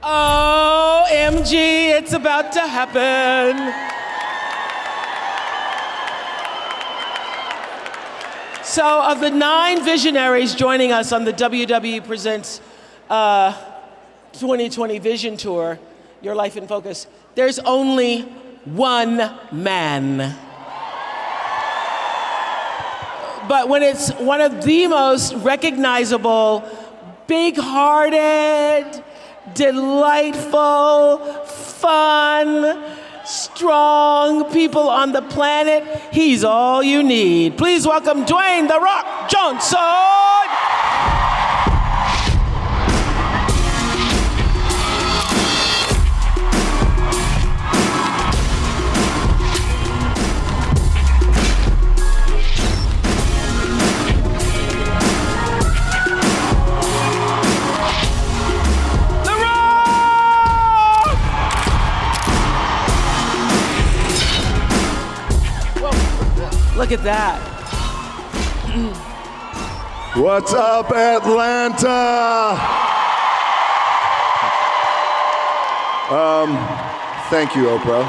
OMG, it's about to happen. So, of the 9 visionaries joining us on the WWE Presents 2020 Vision Tour, Your Life in Focus, there's only one man. But when it's one of the most recognizable, big-hearted, delightful, fun, strong people on the planet, he's all you need. Please welcome Dwayne "The Rock" Johnson. Look at that. What's up, Atlanta? Thank you, Oprah,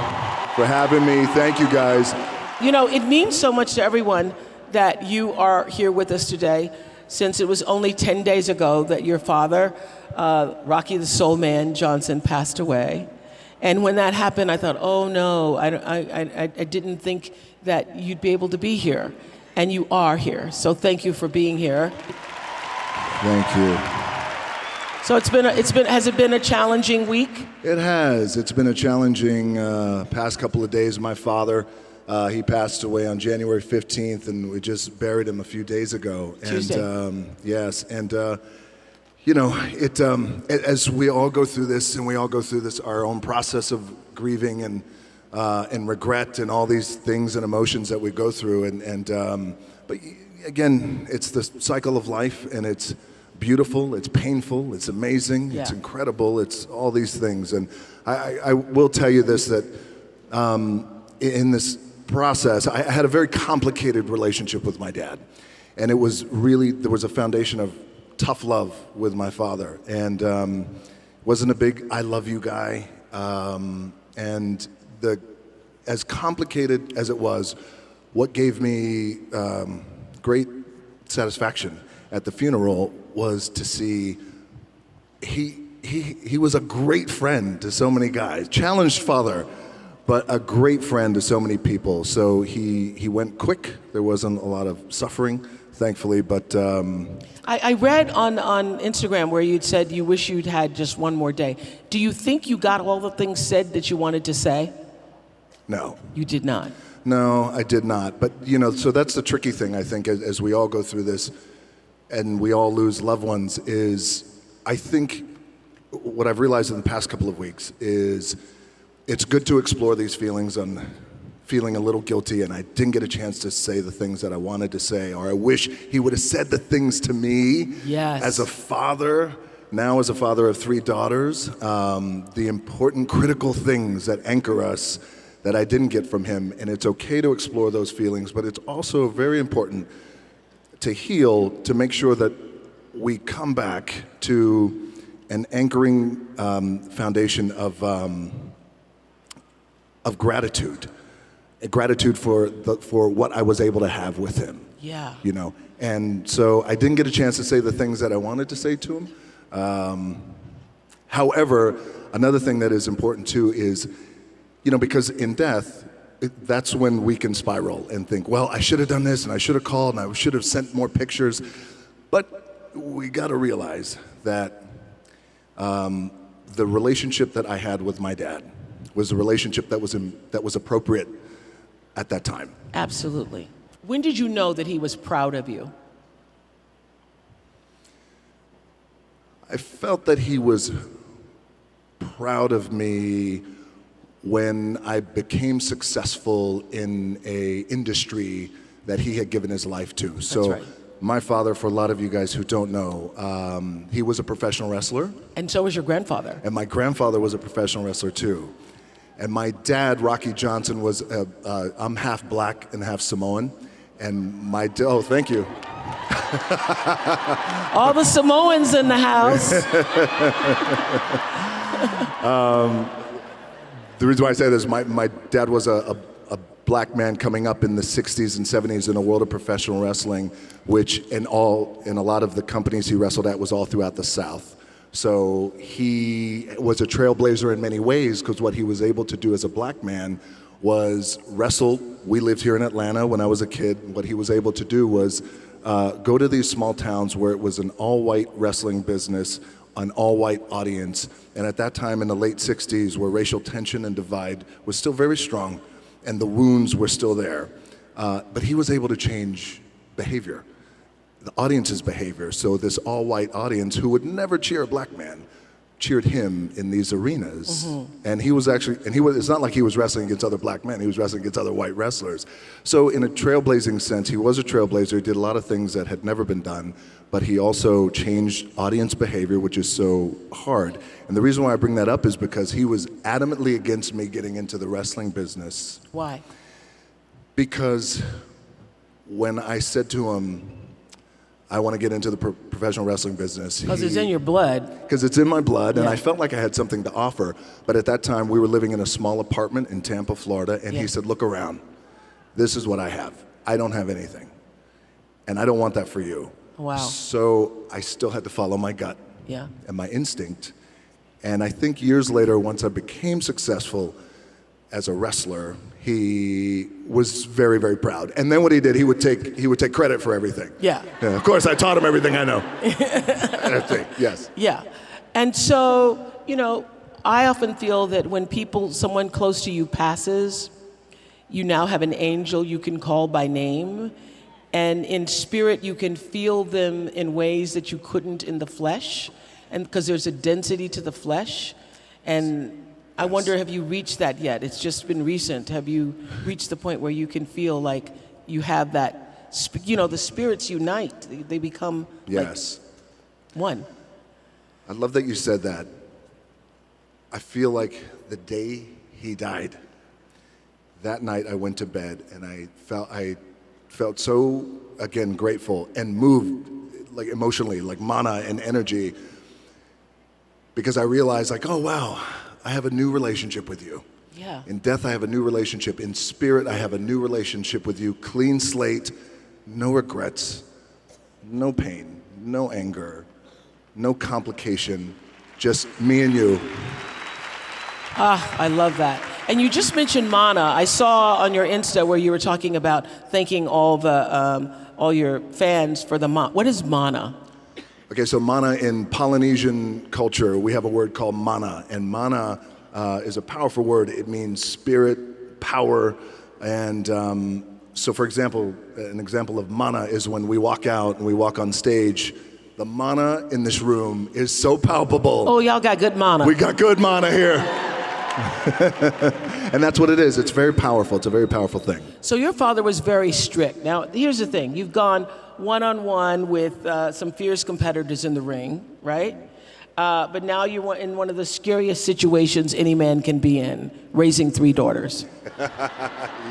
for having me. Thank you, guys. You know, it means so much to everyone that you are here with us today, since it was only 10 days ago that your father, Rocky the Soul Man Johnson, passed away. And when that happened, I thought, oh no, I didn't think that you'd be able to be here, and you are here. So thank you for being here. Thank you. So has it been a challenging week? It has. It's been a challenging past couple of days. My father, he passed away on January 15th, and we just buried him a few days ago. Tuesday. And yes, and you know, as we all go through this, and we all go through this our own process of grieving and regret and all these things and emotions that we go through, but again, it's the cycle of life, and it's beautiful, it's painful, it's amazing, It's incredible, it's all these things. And I will tell you this, that in this process, I had a very complicated relationship with my dad, and it was really, there was a foundation of tough love with my father, and wasn't a big I love you guy, and as complicated as it was, what gave me great satisfaction at the funeral was to see he was a great friend to so many guys, challenged father, but a great friend to so many people. So he went quick. There wasn't a lot of suffering, thankfully, but I read on Instagram where you'd said you wish you'd had just one more day. Do you think you got all the things said that you wanted to say? No. You did not? No, I did not. But, you know, so that's the tricky thing, I think, as we all go through this and we all lose loved ones, is I think what I've realized in the past couple of weeks is it's good to explore these feelings on feeling a little guilty, and I didn't get a chance to say the things that I wanted to say, or I wish he would have said the things to me as a father, now as a father of 3 daughters, the important, critical things that anchor us that I didn't get from him. And it's okay to explore those feelings, but it's also very important to heal, to make sure that we come back to an anchoring foundation of gratitude. Gratitude for what I was able to have with him. Yeah. You know, and so I didn't get a chance to say the things that I wanted to say to him. However, another thing that is important too is, you know, because in death, that's when we can spiral and think, well, I should have done this, and I should have called, and I should have sent more pictures. But we got to realize that the relationship that I had with my dad was a relationship that was appropriate at that time. Absolutely. When did you know that he was proud of you? I felt that he was proud of me when I became successful in a industry that he had given his life to. So That's right. My father, for a lot of you guys who don't know, he was a professional wrestler. And so was your grandfather. And my grandfather was a professional wrestler too. And my dad, Rocky Johnson, was, I'm half black and half Samoan. And oh, thank you. All the Samoans in the house. The reason why I say this, my dad was a black man coming up in the 60s and 70s in a world of professional wrestling, which in a lot of the companies he wrestled at was all throughout the South. So he was a trailblazer in many ways, because what he was able to do as a black man was wrestle. We lived here in Atlanta when I was a kid. What he was able to do was go to these small towns where it was an all-white wrestling business, an all-white audience. And at that time in the late 60s, where racial tension and divide was still very strong and the wounds were still there, but he was able to change behavior, the audience's behavior. So this all-white audience who would never cheer a black man cheered him in these arenas. And he was actually, it's not like he was wrestling against other black men, he was wrestling against other white wrestlers. So in a trailblazing sense, he was a trailblazer. He did a lot of things that had never been done, but he also changed audience behavior, which is so hard. And the reason why I bring that up is because he was adamantly against me getting into the wrestling business. Why? Because when I said to him, I want to get into the professional wrestling business. Because it's in your blood. Because it's in my blood, and Yeah. I felt like I had something to offer. But at that time, we were living in a small apartment in Tampa, Florida, and Yeah. he said, look around. This is what I have. I don't have anything. And I don't want that for you. Wow. So I still had to follow my gut Yeah. and my instinct. And I think years later, once I became successful as a wrestler, he was very, very proud. And then what he did, he would take credit for everything. Yeah. Yeah, of course, I taught him everything I know. Yes. Yeah. And so, I often feel that when someone close to you passes, you now have an angel you can call by name. And in spirit, you can feel them in ways that you couldn't in the flesh. And because there's a density to the flesh. And I wonder, have you reached that yet? It's just been recent. Have you reached the point where you can feel like you have that, the spirits unite. They become Yes. like one. I love that you said that. I feel like the day he died, that night I went to bed and I felt so, again, grateful and moved, like emotionally, like mana and energy, because I realized, like, oh wow, I have a new relationship with you. Yeah. In death, I have a new relationship. In spirit, I have a new relationship with you. Clean slate, no regrets, no pain, no anger, no complication, just me and you. I love that. And you just mentioned mana. I saw on your Insta where you were talking about thanking all your fans for the mana. What is mana? Okay, so mana in Polynesian culture, we have a word called mana, and mana is a powerful word. It means spirit, power, and so for example, an example of mana is when we walk out and we walk on stage, the mana in this room is so palpable. Oh, y'all got good mana. We got good mana here. And that's what it is. It's very powerful. It's a very powerful thing. So your father was very strict. Now, here's the thing. You've gone one-on-one with some fierce competitors in the ring, right? But now you're in one of the scariest situations any man can be in, raising 3 daughters.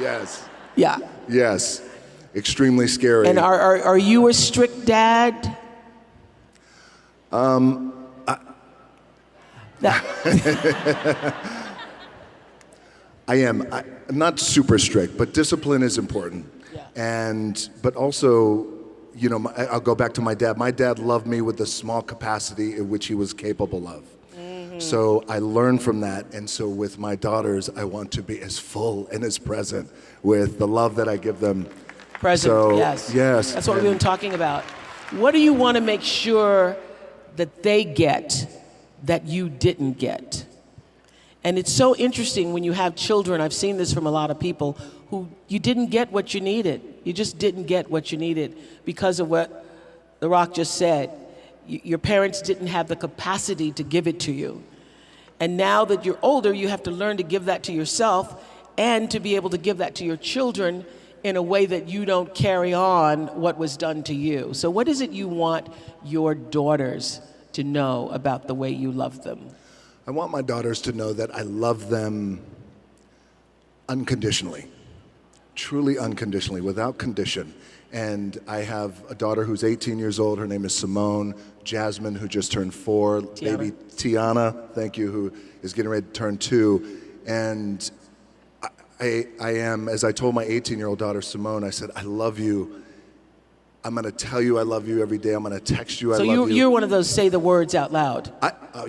Yes. Yeah. Yes. Extremely scary. And are you a strict dad? I am. I'm not super strict, but discipline is important. Yeah. But also, I'll go back to my dad. My dad loved me with the small capacity in which he was capable of. Mm-hmm. So I learned from that. And so with my daughters, I want to be as full and as present with the love that I give them. Present, so, yes. Yes. That's what we've been talking about. What do you want to make sure that they get that you didn't get? And it's so interesting when you have children, I've seen this from a lot of people, who you didn't get what you needed. You just didn't get what you needed because of what The Rock just said. Your parents didn't have the capacity to give it to you. And now that you're older, you have to learn to give that to yourself and to be able to give that to your children in a way that you don't carry on what was done to you. So what is it you want your daughters to know about the way you love them? I want my daughters to know that I love them unconditionally, truly unconditionally, without condition. And I have a daughter who's 18 years old. Her name is Simone. Jasmine, who just turned 4. Tiana. Baby Tiana, thank you, who is getting ready to turn 2. And I am, as I told my 18-year-old daughter Simone, I said, I love you. I'm going to tell you I love you every day. I'm going to text you I love you. So you're one of those say the words out loud.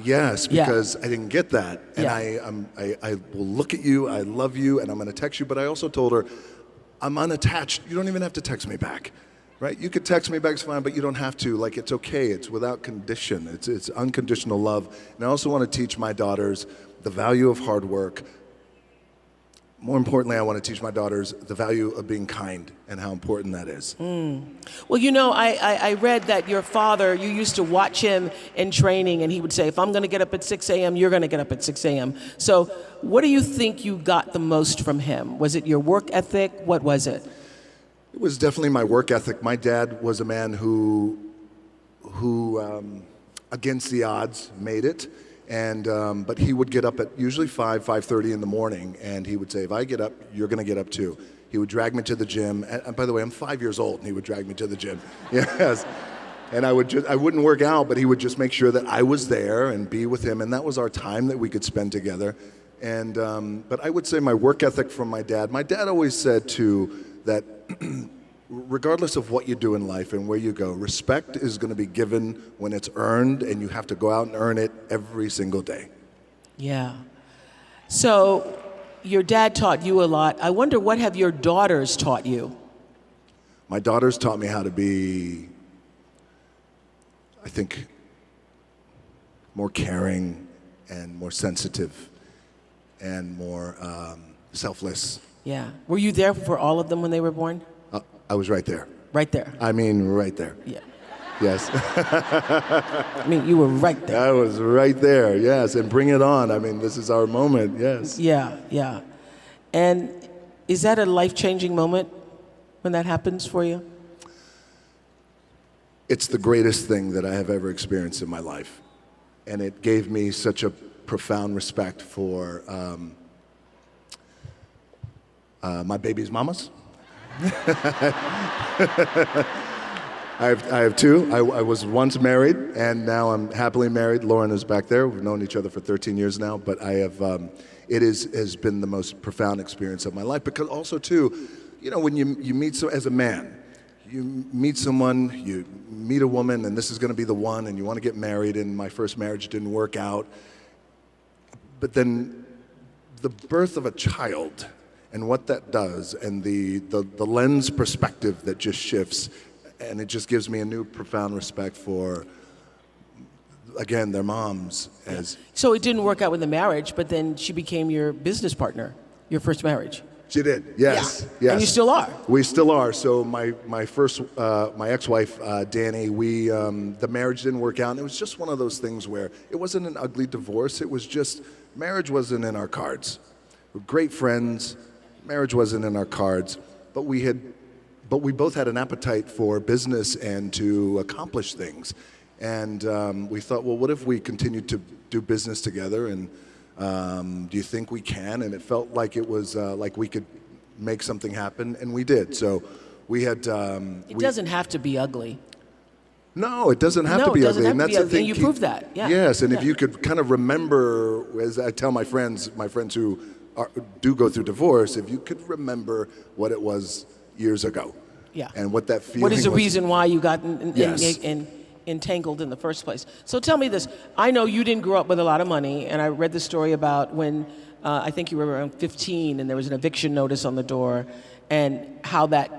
Yes, because I didn't get that. And Yeah. I will look at you, I love you, and I'm going to text you. But I also told her, I'm unattached. You don't even have to text me back. Right? You could text me back, it's fine, but you don't have to. Like, it's okay. It's without condition. It's unconditional love. And I also want to teach my daughters the value of hard work. More importantly, I want to teach my daughters the value of being kind and how important that is. Well, you know, I read that your father, you used to watch him in training, and he would say, if I'm going to get up at 6 a.m., you're going to get up at 6 a.m. So what do you think you got the most from him? Was it your work ethic? What was it? It was definitely my work ethic. My dad was a man who against the odds, made it. And but he would get up at usually 5:30 in the morning, and he would say, if I get up, you're going to get up too. He would drag me to the gym. And by the way, I'm 5 years old, and he would drag me to the gym. Yes. And I wouldn't work out, but he would just make sure that I was there and be with him. And that was our time that we could spend together. And but I would say my work ethic from my dad always said too that regardless of what you do in life and where you go, respect is going to be given when it's earned, and you have to go out and earn it every single day. Yeah. So your dad taught you a lot. I wonder, what have your daughters taught you? My daughters taught me how to be, I think, more caring and more sensitive and more selfless. Yeah. Were you there for all of them when they were born? I was right there. Right there. I mean, right there. Yeah. Yes. I mean, you were right there. I was right there, yes. And bring it on. I mean, this is our moment, yes. Yeah, yeah. And is that a life-changing moment when that happens for you? It's the greatest thing that I have ever experienced in my life. And it gave me such a profound respect for my baby's mamas. I have 2. I was once married, and now I'm happily married. Lauren is back there. We've known each other for 13 years now, but I have. It has been the most profound experience of my life, because also too, you know, when you meet as a man, you meet someone, you meet a woman, and this is going to be the one, and you want to get married. And my first marriage didn't work out, but then the birth of a child and what that does, and the lens perspective that just shifts, and it just gives me a new profound respect for, again, their moms. So it didn't work out with the marriage, but then she became your business partner, your first marriage. She did, yes. Yeah. Yes. And you still are. We still are. So my ex-wife, Danny, the marriage didn't work out, and it was just one of those things where it wasn't an ugly divorce. It was just, marriage wasn't in our cards. We're great friends. Marriage wasn't in our cards, but we both had an appetite for business and to accomplish things. And we thought, well, what if we continued to do business together? And do you think we can? And it felt like it was like we could make something happen, and we did. So we had. It doesn't have to be ugly. No, it doesn't have to be ugly, and that's the thing. And you proved that. Yeah. Yes, and if you could kind of remember, as I tell my friends who do go through divorce, if you could remember what it was years ago, yeah, and what that feeling was. What is the was. reason why you got Yes. entangled in the first place? So tell me this. I know you didn't grow up with a lot of money, and I read the story about when I think you were around 15, and there was an eviction notice on the door, and how that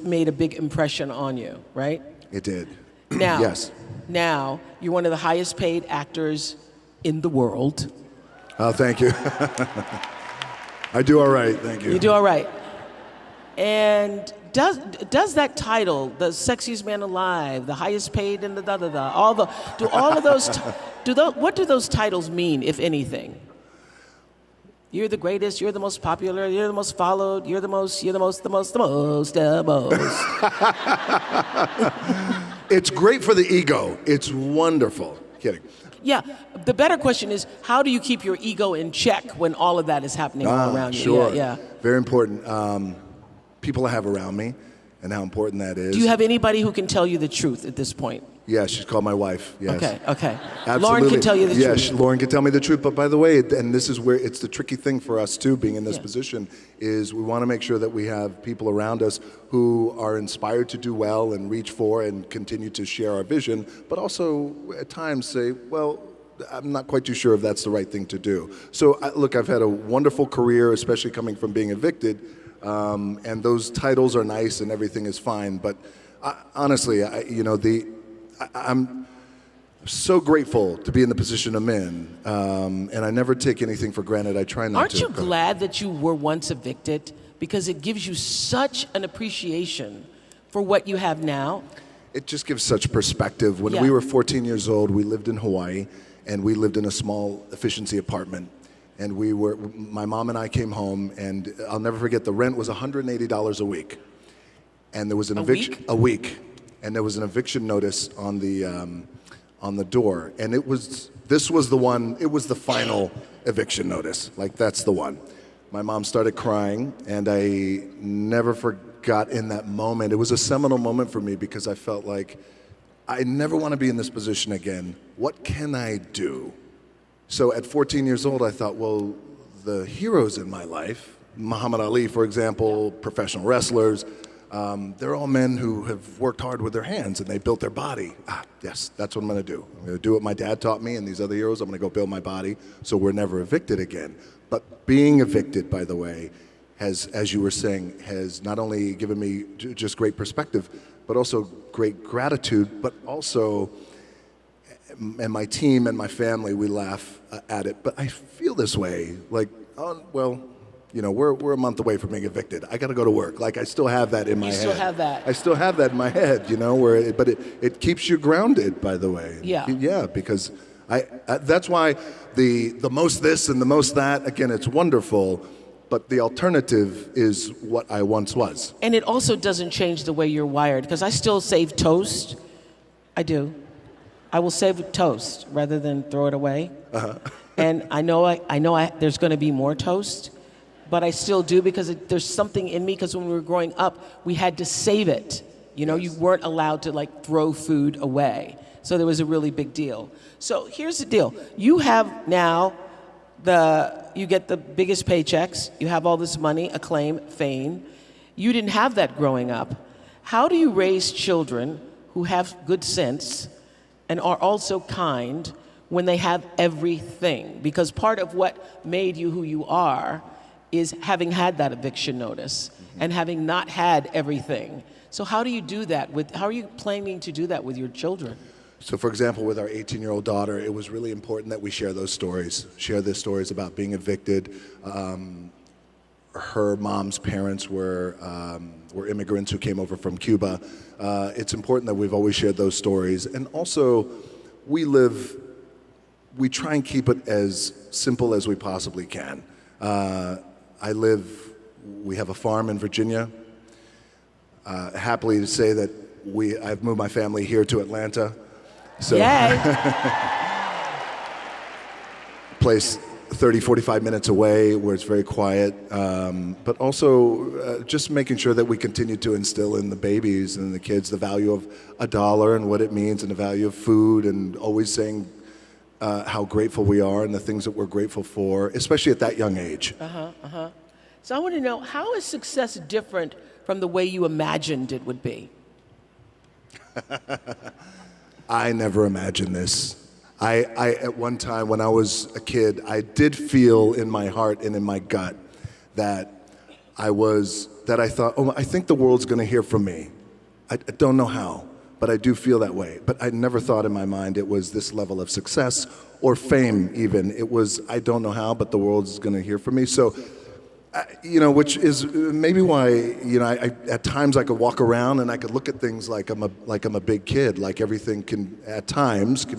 made a big impression on you, right? It did. Now, yes. Now you're one of the highest paid actors in the world. Oh, thank you. I do all right, thank you. You do all right. And does that title, the sexiest man alive, the highest paid in the da-da-da, what do those titles mean, if anything? You're the greatest, you're the most popular, you're the most followed, you're the most. It's great for the ego. It's wonderful. Kidding. Yeah, the better question is, how do you keep your ego in check when all of that is happening all around you? Sure. Yeah. Very important. People I have around me, and how important that is. Do you have anybody who can tell you the truth at this point? Yeah, she's called my wife, yes. Okay. Absolutely. Lauren can tell you the truth. Yeah, Lauren can tell me the truth. But by the way, and this is where it's the tricky thing for us too, being in this Yeah. position, is we want to make sure that we have people around us who are inspired to do well and reach for and continue to share our vision, but also at times say, well, I'm not quite too sure if that's the right thing to do. So look, I've had a wonderful career, especially coming from being evicted, and those titles are nice and everything is fine. But honestly, I'm so grateful to be in the position I'm in, and I never take anything for granted. I try not to. Aren't you glad that you were once evicted? Because it gives you such an appreciation for what you have now. It just gives such perspective. When we were 14 years old, we lived in Hawaii, and we lived in a small efficiency apartment. And my mom and I came home, and I'll never forget, the rent was $180 a week. And there was an eviction. A week? And there was an eviction notice on the door, and this was the one. It was the final eviction notice. Like, that's the one. My mom started crying, and I never forgot in that moment. It was a seminal moment for me because I felt like I never want to be in this position again. What can I do? So at 14 years old, I thought, well, the heroes in my life, Muhammad Ali, for example, professional wrestlers. They're all men who have worked hard with their hands and they built their body. Yes, that's what I'm going to do. I'm going to do what my dad taught me and these other heroes. I'm going to go build my body so we're never evicted again. But being evicted, by the way, has, as you were saying, has not only given me just great perspective, but also great gratitude, but also, and my team and my family, we laugh at it, but I feel this way, like, oh, well, we're a month away from being evicted. I got to go to work. Like, I still have that in my head. You still have that. I still have that in my head, but it keeps you grounded, by the way. Yeah. Yeah, because that's why the most this and the most that, again, it's wonderful, but the alternative is what I once was. And it also doesn't change the way you're wired, because I still save toast. I do. I will save toast rather than throw it away. Uh-huh. And I know there's going to be more toast. But I still do because there's something in me, because when we were growing up, we had to save it. You weren't allowed to throw food away. So there was a really big deal. So here's the deal. You have now you get the biggest paychecks. You have all this money, acclaim, fame. You didn't have that growing up. How do you raise children who have good sense and are also kind when they have everything? Because part of what made you who you are is having had that eviction notice and having not had everything. So how do you do that how are you planning to do that with your children? So for example, with our 18-year-old daughter, it was really important that we share the stories about being evicted. Her mom's parents were immigrants who came over from Cuba. It's important that we've always shared those stories. And also, we try and keep it as simple as we possibly can. We have a farm in Virginia. Happily to say that I've moved my family here to Atlanta. So Yay! Place 30, 45 minutes away where it's very quiet. But also just making sure that we continue to instill in the babies and the kids the value of $1 and what it means and the value of food, and always saying how grateful we are and the things that we're grateful for, especially at that young age. So I want to know, how is success different from the way you imagined it would be? I never imagined this. I at one time when I was a kid, I did feel in my heart and in my gut that I thought, I think the world's going to hear from me. I don't know how, but I do feel that way. But I never thought in my mind it was this level of success or fame even. It was, I don't know how, but the world's going to hear from me. So, which is maybe why, at times I could walk around and I could look at things like I'm a big kid, like everything can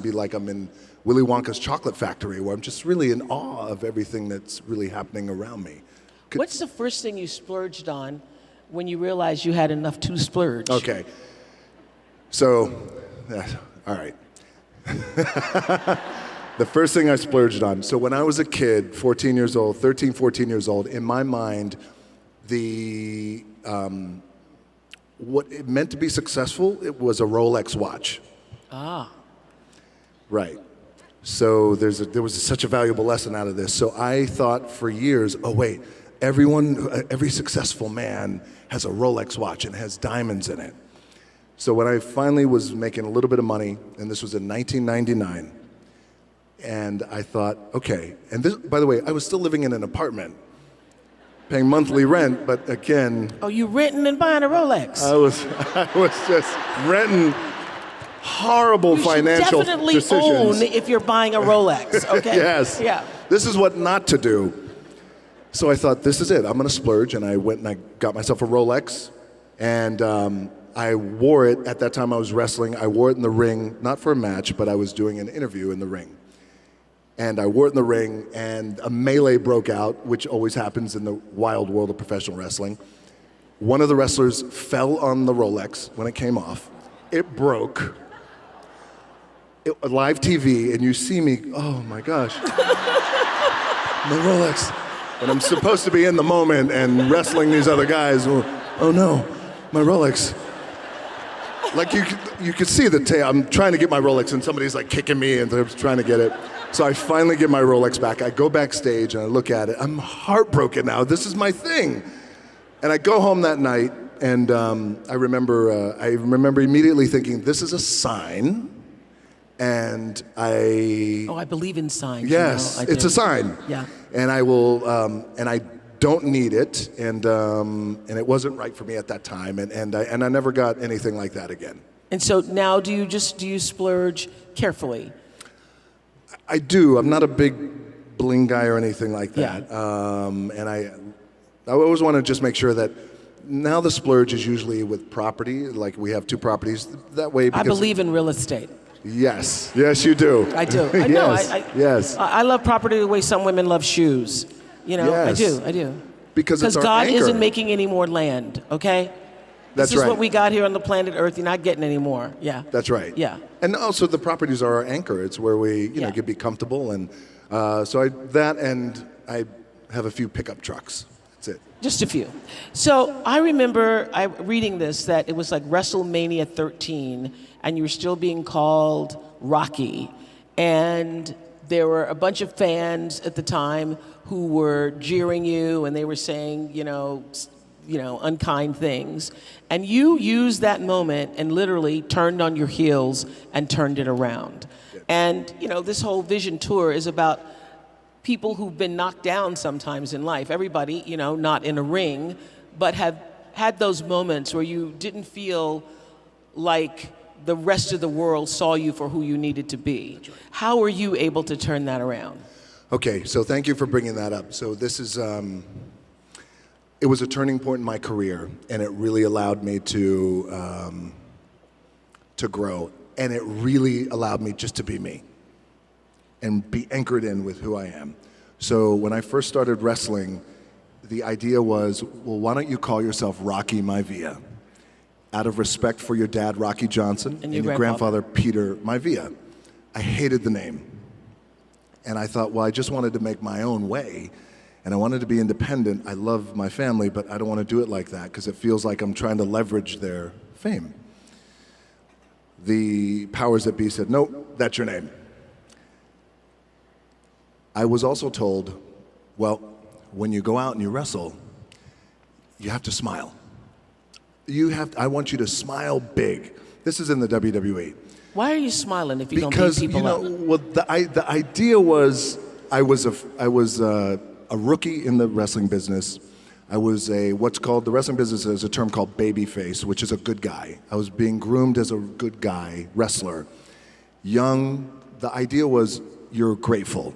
be like I'm in Willy Wonka's chocolate factory, where I'm just really in awe of everything that's really happening around me. What's the first thing you splurged on when you realized you had enough to splurge? Okay. So, all right. The first thing I splurged on, so when I was a kid, 13, 14 years old, in my mind, what it meant to be successful, it was a Rolex watch. Ah. Right. So there was such a valuable lesson out of this. So I thought for years, oh wait, every successful man has a Rolex watch and has diamonds in it. So when I finally was making a little bit of money, and this was in 1999, and I thought, okay, and this, by the way, I was still living in an apartment, paying monthly rent, but again... Oh, you renting and buying a Rolex? I was just renting horrible financial definitely decisions. own if you're buying a Rolex, okay? Yes. Yeah. This is what not to do. So I thought, this is it. I'm going to splurge, and I went and I got myself a Rolex, and I wore it. At that time, I was wrestling. I wore it in the ring, not for a match, but I was doing an interview in the ring. And I wore it in the ring, and a melee broke out, which always happens in the wild world of professional wrestling. One of the wrestlers fell on the Rolex when it came off. It broke. Live TV, and you see me, oh my gosh. My Rolex. And I'm supposed to be in the moment and wrestling these other guys. Oh no, my Rolex. Like you could see the tail. I'm trying to get my Rolex, and somebody's like kicking me, and they're trying to get it. So I finally get my Rolex back. I go backstage and I look at it. I'm heartbroken now. This is my thing. And I go home that night, and I remember immediately thinking, this is a sign. And I believe in signs. Yes, you know? it's a sign. Yeah. And I will, and I don't need it, and it wasn't right for me at that time, and I never got anything like that again. And so now, do you splurge carefully? I do. I'm not a big bling guy or anything like that. Yeah. And I always want to just make sure that now the splurge is usually with property. Like we have 2 properties that way. I believe in real estate. Yes, yes, you do. I do. I yes. know. Yes. I love property the way some women love shoes. You know, yes. I do. Because it's our God anchor. isn't making any more land, okay? That's this is right. what we got here on the planet Earth. You're not getting any more. Yeah. That's right. Yeah. And also the properties are our anchor. It's where we, you know, can be comfortable. And so I have a few pickup trucks. That's it. Just a few. So I remember reading this, that it was like WrestleMania 13, and you were still being called Rocky. And there were a bunch of fans at the time who were jeering you, and they were saying, you know, unkind things. And you used that moment and literally turned on your heels and turned it around. Yeah. And, you know, this whole Vision Tour is about people who've been knocked down sometimes in life. Everybody, you know, not in a ring, but have had those moments where you didn't feel like the rest of the world saw you for who you needed to be. Right. How were you able to turn that around? Okay, so thank you for bringing that up. So this is, it was a turning point in my career, and it really allowed me to grow, and it really allowed me just to be me and be anchored in with who I am. So when I first started wrestling, the idea was, well, why don't you call yourself Rocky Maivia? Out of respect for your dad, Rocky Johnson, and your grandfather, Peter Maivia. I hated the name. And I thought, well, I just wanted to make my own way, and I wanted to be independent. I love my family, but I don't want to do it like that because it feels like I'm trying to leverage their fame. The powers that be said, nope, that's your name. I was also told, well, when you go out and you wrestle, you have to smile. I want you to smile big. This is in the WWE. Why are you smiling if you don't beat people up? Well, the idea was I was a rookie in the wrestling business. I was the wrestling business is a term called babyface, which is a good guy. I was being groomed as a good guy wrestler. Young, the idea was you're grateful.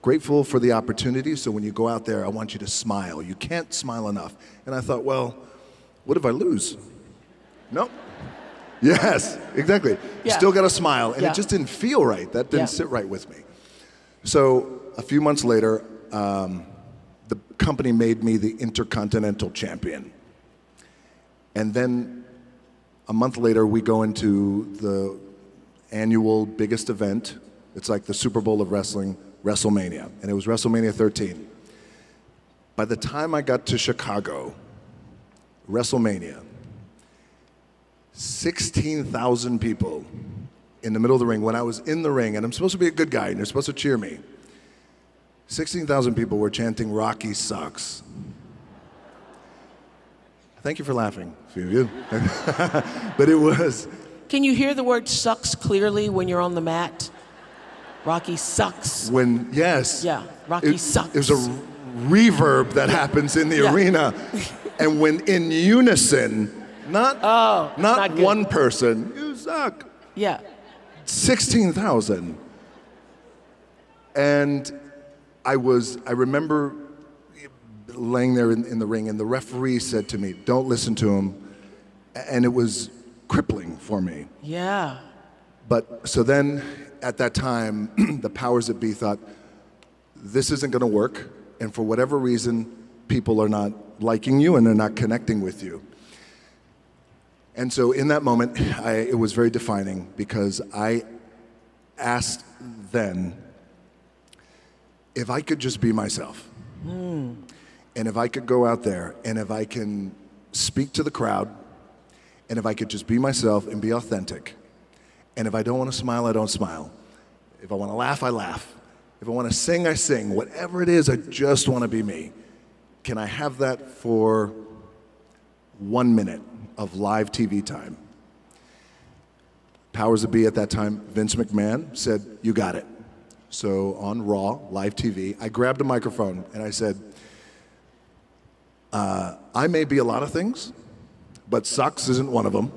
Grateful for the opportunity, so when you go out there, I want you to smile. You can't smile enough. And I thought, well, what if I lose? Nope. Yes, exactly. Yeah. Still got to smile. And it just didn't feel right. That didn't sit right with me. So a few months later, the company made me the Intercontinental Champion. And then a month later, we go into the annual biggest event. It's like the Super Bowl of wrestling, WrestleMania. And it was WrestleMania 13. By the time I got to Chicago, WrestleMania, 16,000 people in the middle of the ring when I was in the ring, and I'm supposed to be a good guy, and you're supposed to cheer me. 16,000 people were chanting, "Rocky sucks." Thank you for laughing, a few of you. But it was... Can you hear the word sucks clearly when you're on the mat? Rocky sucks. Yes. Yeah, Rocky sucks. There's a reverb that happens in the arena. And when in unison, not one person, you suck. Yeah. 16,000. And I remember laying there in the ring, and the referee said to me, "Don't listen to him." And it was crippling for me. Yeah. But so then, at that time, the powers that be thought, this isn't going to work, and for whatever reason, people are not liking you and they're not connecting with you. And so in that moment, it was very defining, because I asked then if I could just be myself. And if I could go out there, and if I can speak to the crowd, and if I could just be myself and be authentic, and if I don't want to smile, I don't smile. If I want to laugh, I laugh. If I want to sing, I sing. Whatever it is, I just want to be me. Can I have that for 1 minute of live TV time? Powers that be at that time, Vince McMahon, said, "You got it." So on Raw, live TV, I grabbed a microphone and I said, I may be a lot of things, but sucks isn't one of them.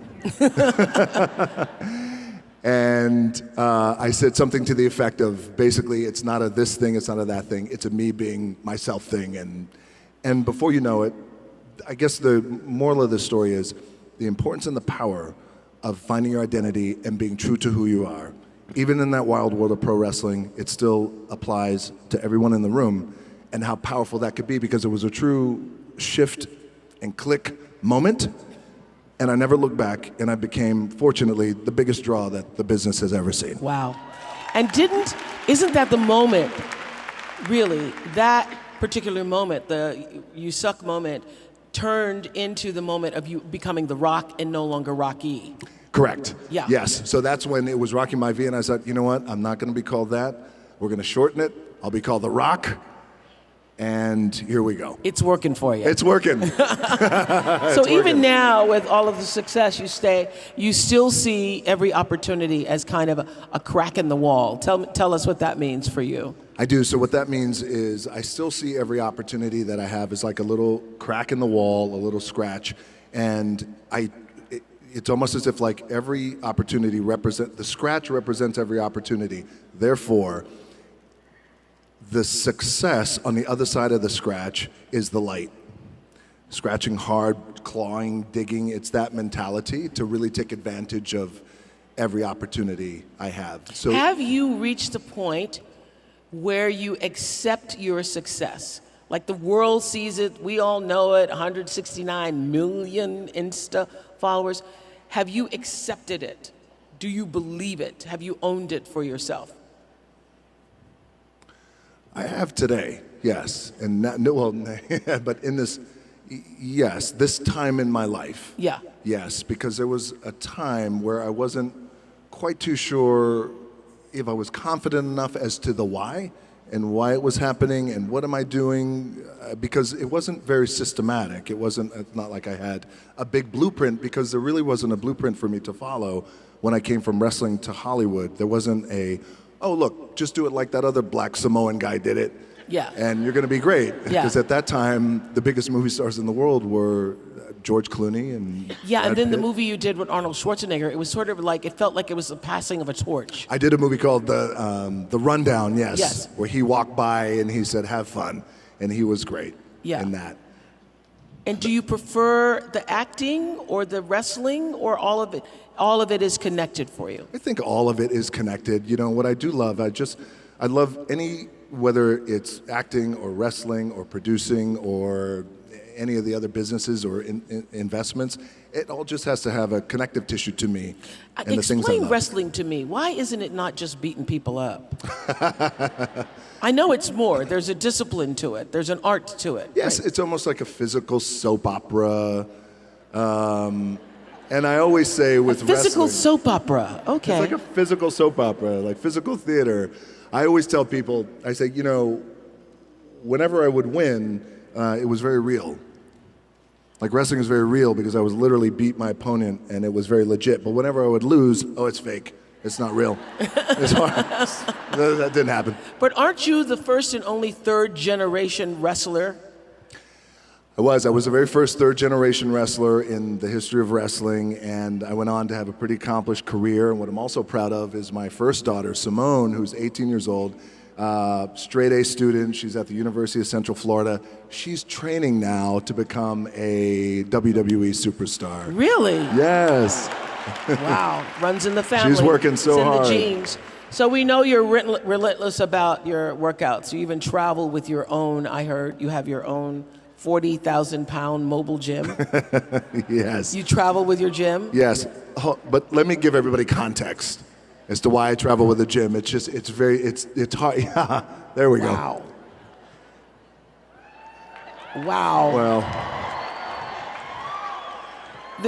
And I said something to the effect of, basically, it's not a this thing, it's not a that thing, it's a me being myself thing. And before you know it, I guess the moral of the story is the importance and the power of finding your identity and being true to who you are. Even in that wild world of pro wrestling, it still applies to everyone in the room, and how powerful that could be, because it was a true shift and click moment. And I never looked back, and I became, fortunately, the biggest draw that the business has ever seen. Wow. And isn't that the moment, really, that particular moment, the you suck moment, turned into the moment of you becoming The Rock and no longer Rocky? Correct. Yeah. Yes. So that's when it was Rocky Maivia, and I said, you know what? I'm not going to be called that. We're going to shorten it. I'll be called The Rock. And here we go. It's working for you. It's working. So even now, with all of the success, you still see every opportunity as kind of a crack in the wall. Tell us what that means for you. I do. So what that means is I still see every opportunity that I have as like a little crack in the wall, a little scratch. And it's almost as if like every opportunity the scratch represents every opportunity. Therefore, the success on the other side of the scratch is the light. Scratching hard, clawing, digging, it's that mentality to really take advantage of every opportunity I have. So, have you reached the point where you accept your success? Like the world sees it, we all know it, 169 million Insta followers. Have you accepted it? Do you believe it? Have you owned it for yourself? I have today, yes, and but in this, yes, this time in my life, yeah, yes, because there was a time where I wasn't quite too sure if I was confident enough as to the why and why it was happening and what am I doing, because it wasn't very systematic. It's not like I had a big blueprint, because there really wasn't a blueprint for me to follow when I came from wrestling to Hollywood. There wasn't oh, look, just do it like that other black Samoan guy did it. Yeah. And you're going to be great. Yeah. Because at that time, the biggest movie stars in the world were George Clooney and yeah, Brad and then Pitt. the movie you did with Arnold Schwarzenegger, it was sort of like, it felt like it was the passing of a torch. I did a movie called The Rundown, yes, where he walked by and he said, have fun. And he was great in that. And do you prefer the acting or the wrestling, or all of it? All of it is connected for you? I think all of it is connected. You know, what I do love, I love whether it's acting or wrestling or producing or any of the other businesses or investments, it all just has to have a connective tissue to me. And the things I Explain love. wrestling to me. Why isn't it not just beating people up? I know it's more. There's a discipline to it. There's an art to it. Yes, right? It's almost like a physical soap opera. And I always say with Physical wrestling, soap opera. Okay. it's like a physical soap opera, like physical theater. I always tell people, I say, you know, whenever I would win, it was very real. Like wrestling is very real because I was literally beat my opponent and it was very legit. But whenever I would lose, oh, it's fake. It's not real. It's hard. That didn't happen. But aren't you the first and only third generation wrestler? I was the very first third generation wrestler in the history of wrestling, and I went on to have a pretty accomplished career. And what I'm also proud of is my first daughter, Simone, who's 18 years old, straight A student. She's at the University of Central Florida. She's training now to become a WWE superstar. Really? Yes. Wow. Runs in the family. She's working so hard. It's in the genes. So we know you're relentless about your workouts. You even travel with your own, I heard you have your own 40,000-pound mobile gym. Yes. You travel with your gym? Yes. But let me give everybody context as to why I travel with the gym. It's just, it's hard. Yeah, there we go. Wow. Wow. Well,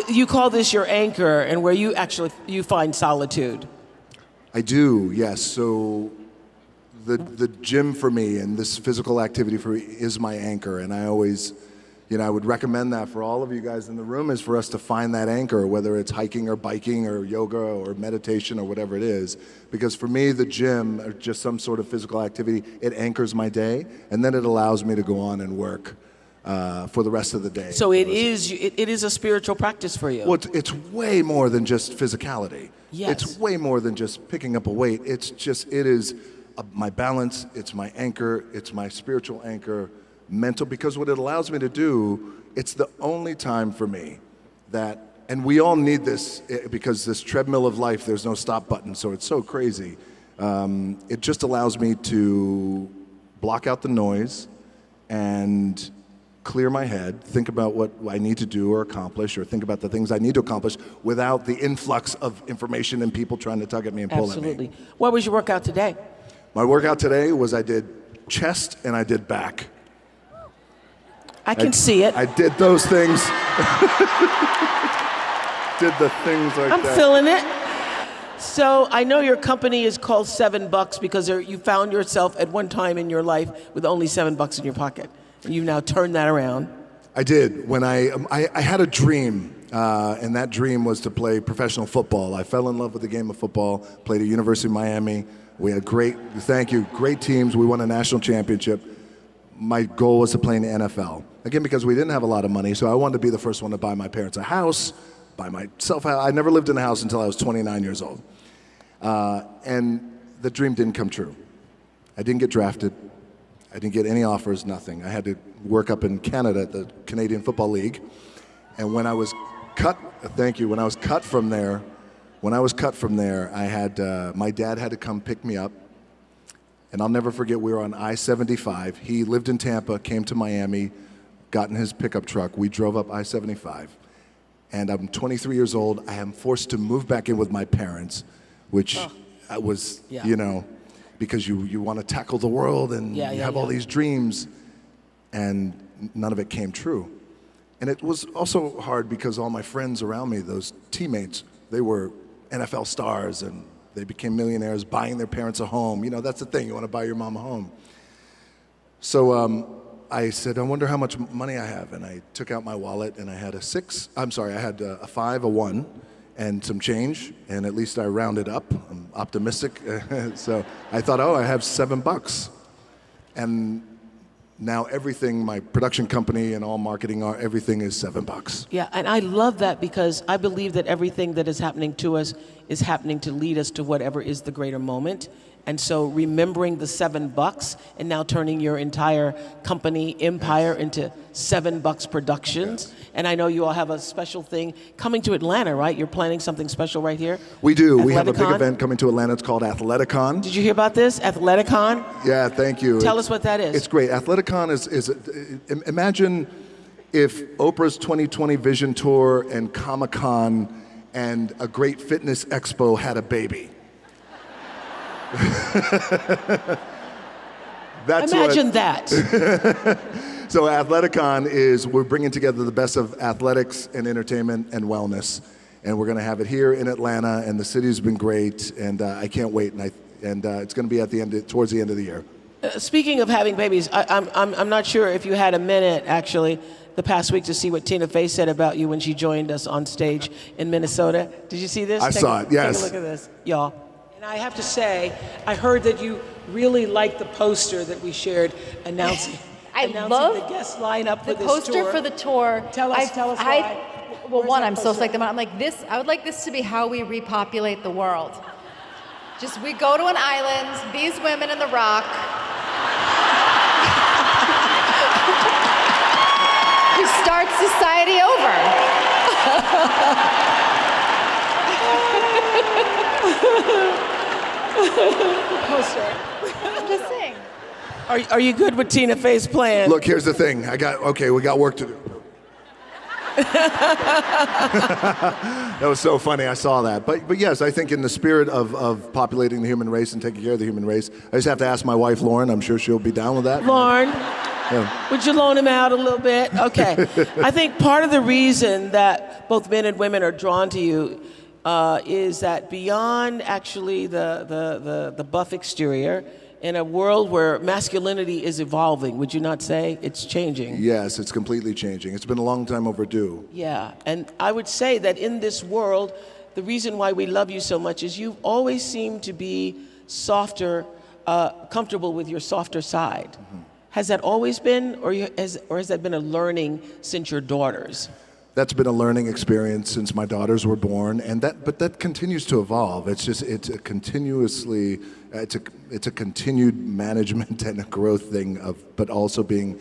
You call this your anchor, and where you find solitude. I do, yes. So the gym for me and this physical activity for me is my anchor, and I always, you know, I would recommend that for all of you guys in the room is for us to find that anchor, whether it's hiking or biking or yoga or meditation or whatever it is. Because for me, the gym or just some sort of physical activity, it anchors my day, and then it allows me to go on and work for the rest of the day. So it is a spiritual practice for you. Well, it's way more than just physicality. Yes. It's way more than just picking up a weight. It is my balance, it's my anchor, it's my spiritual anchor, mental, because what it allows me to do, it's the only time for me that, and we all need this because this treadmill of life, there's no stop button, so it's so crazy. It just allows me to block out the noise and clear my head, think about what I need to do or accomplish, or think about the things I need to accomplish without the influx of information and people trying to tug at me and pull at me. Absolutely. What was your workout today? My workout today was I did chest and I did back. I can see it. I did those things. Did the things like I'm that. feeling it. So I know your company is called $7 because you found yourself at one time in your life with only $7 in your pocket. And you've now turned that around. I did. When I had a dream, and that dream was to play professional football. I fell in love with the game of football, played at University of Miami. We had great teams. We won a national championship. My goal was to play in the NFL. Again, because we didn't have a lot of money, so I wanted to be the first one to buy my parents a house, buy myself a house. I never lived in a house until I was 29 years old. And the dream didn't come true. I didn't get drafted. I didn't get any offers, nothing. I had to work up in Canada at the Canadian Football League. And when I was cut, when I was cut from there, I had, my dad had to come pick me up. And I'll never forget, we were on I-75. He lived in Tampa, came to Miami, got in his pickup truck. We drove up I-75. And I'm 23 years old. I am forced to move back in with my parents, which was, you know, because you want to tackle the world and you have all these dreams, and none of it came true. And it was also hard because all my friends around me, those teammates, they were NFL stars and they became millionaires buying their parents a home. You know, that's the thing, you want to buy your mom a home. So I said, I wonder how much money I have. And I took out my wallet and I had a 5, a 1, and some change, and at least I rounded up. I'm optimistic. So I thought, I have $7. And now everything, my production company and all marketing, everything is $7. Yeah, and I love that because I believe that everything that is happening to us is happening to lead us to whatever is the greater moment. And so remembering the $7 and now turning your entire company empire into $7 Productions. Yes. And I know you all have a special thing coming to Atlanta, right? You're planning something special right here? We do. We have a big event coming to Atlanta. It's called Athletic.con. Did you hear about this? Athletic.con? Yeah, thank you. Tell us what that is. It's great. Athletic.con is imagine if Oprah's 2020 Vision Tour and Comic-Con and a great fitness expo had a baby. Imagine that. So Athletic.con is, we're bringing together the best of athletics and entertainment and wellness. And we're going to have it here in Atlanta, and the city's been great, and I can't wait. And it's going to be towards the end of the year. Speaking of having babies, I'm not sure if you had a minute, actually, the past week to see what Tina Fey said about you when she joined us on stage in Minnesota. Did you see this? I saw it, yes. Take a look at this, y'all. And I have to say, I heard that you really liked the poster that we shared announcing love the guest lineup for the this poster tour. for the tour. Tell us why. Well, Where's one, that I'm so poster? psyched about it. I'm like, this, I would like this to be how we repopulate the world. Just, we go to an island, these women in the rock. We start society over. Poster. I'm just saying. Are you good with Tina Fey's plan? Look, here's the thing. We got work to do. That was so funny. I saw that. But yes, I think in the spirit of populating the human race and taking care of the human race, I just have to ask my wife, Lauren. I'm sure she'll be down with that. Lauren, Yeah. would you loan him out a little bit? Okay. I think part of the reason that both men and women are drawn to you is that beyond actually the buff exterior, in a world where masculinity is evolving, would you not say? It's changing. Yes, it's completely changing. It's been a long time overdue. Yeah, and I would say that in this world, the reason why we love you so much is you've always seemed to be softer, comfortable with your softer side. Mm-hmm. Has that always been, or has that been a learning since your daughters? That's been a learning experience since my daughters were born, but that continues to evolve. It's a continued management and a growth thing but also being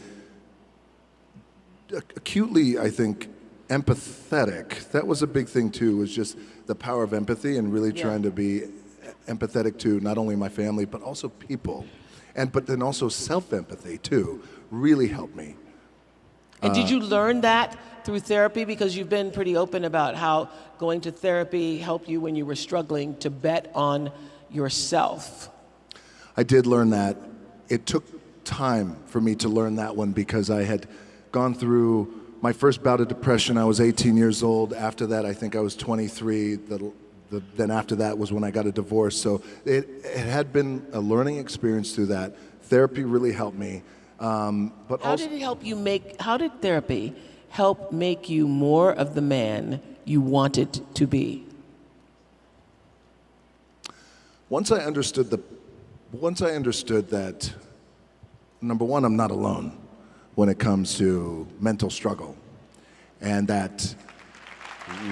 acutely, I think, empathetic. That was a big thing too, was just the power of empathy and really trying to be empathetic to not only my family, but also people. But then also self-empathy too, really helped me. And did you learn that through therapy? Because you've been pretty open about how going to therapy helped you when you were struggling to bet on yourself. I did learn that. It took time for me to learn that one because I had gone through my first bout of depression. I was 18 years old. After that, I think I was 23. Then after that was when I got a divorce. So it had been a learning experience through that. Therapy really helped me. But how did therapy help make you more of the man you wanted to be? Once I understood that, number one, I'm not alone when it comes to mental struggle, and that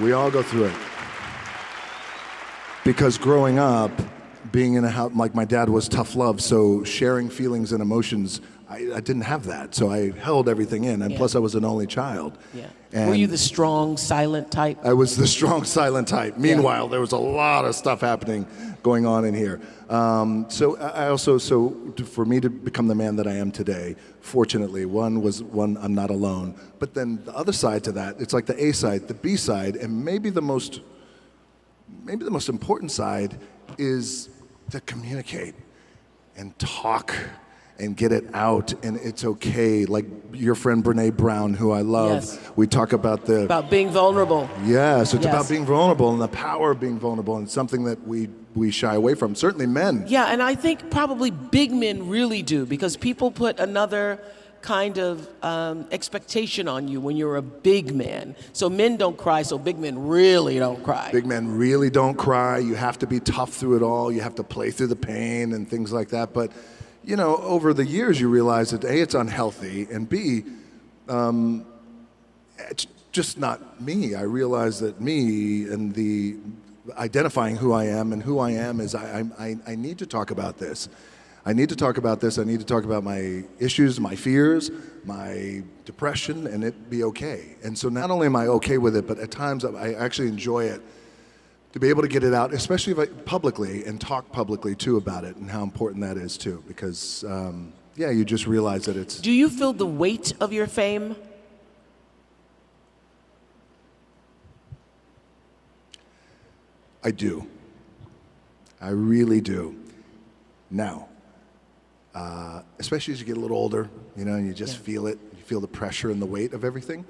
we all go through it. Because growing up, being in a house, like my dad was tough love, so sharing feelings and emotions, I didn't have that. So I held everything in, and plus I was an only child. Yeah. And were you the strong, silent type? I was the strong, silent type. Meanwhile, there was a lot of stuff going on in here. So for me to become the man that I am today, fortunately, one, I'm not alone. But then the other side to that, it's like the A side, the B side, and maybe the most important side is to communicate and talk and get it out, and it's okay. Like your friend Brene Brown, who I love, we talk about being vulnerable. Yes, it's about being vulnerable and the power of being vulnerable, and something that we shy away from. Certainly men. Yeah, and I think probably big men really do, because people put another kind of expectation on you when you're a big man. So men don't cry, so big men really don't cry. Big men really don't cry. You have to be tough through it all. You have to play through the pain and things like that. But you know, over the years, you realize that A, it's unhealthy, and B, it's just not me. I realize that me and the identifying who I am and who I am is I need to talk about this. I need to talk about this. I need to talk about my issues, my fears, my depression, and it be okay. And so not only am I okay with it, but at times I actually enjoy it. To be able to get it out, especially publicly, and talk publicly too about it, and how important that is too, because you just realize that it's. Do you feel the weight of your fame? I do. I really do. Now, especially as you get a little older, you know, and you just feel it. You feel the pressure and the weight of everything.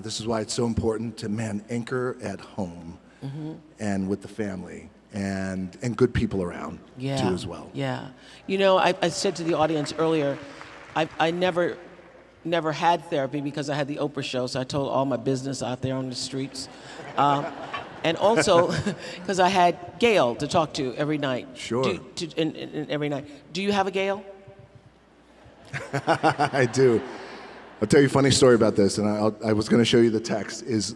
This is why it's so important to, anchor at home. and with the family and good people around too as well. Yeah. You know, I said to the audience earlier, I never had therapy because I had the Oprah show, so I told all my business out there on the streets. And also because I had Gail to talk to every night. Sure. Every night. Do you have a Gail? I do. I'll tell you a funny story about this, and I was going to show you the text. Is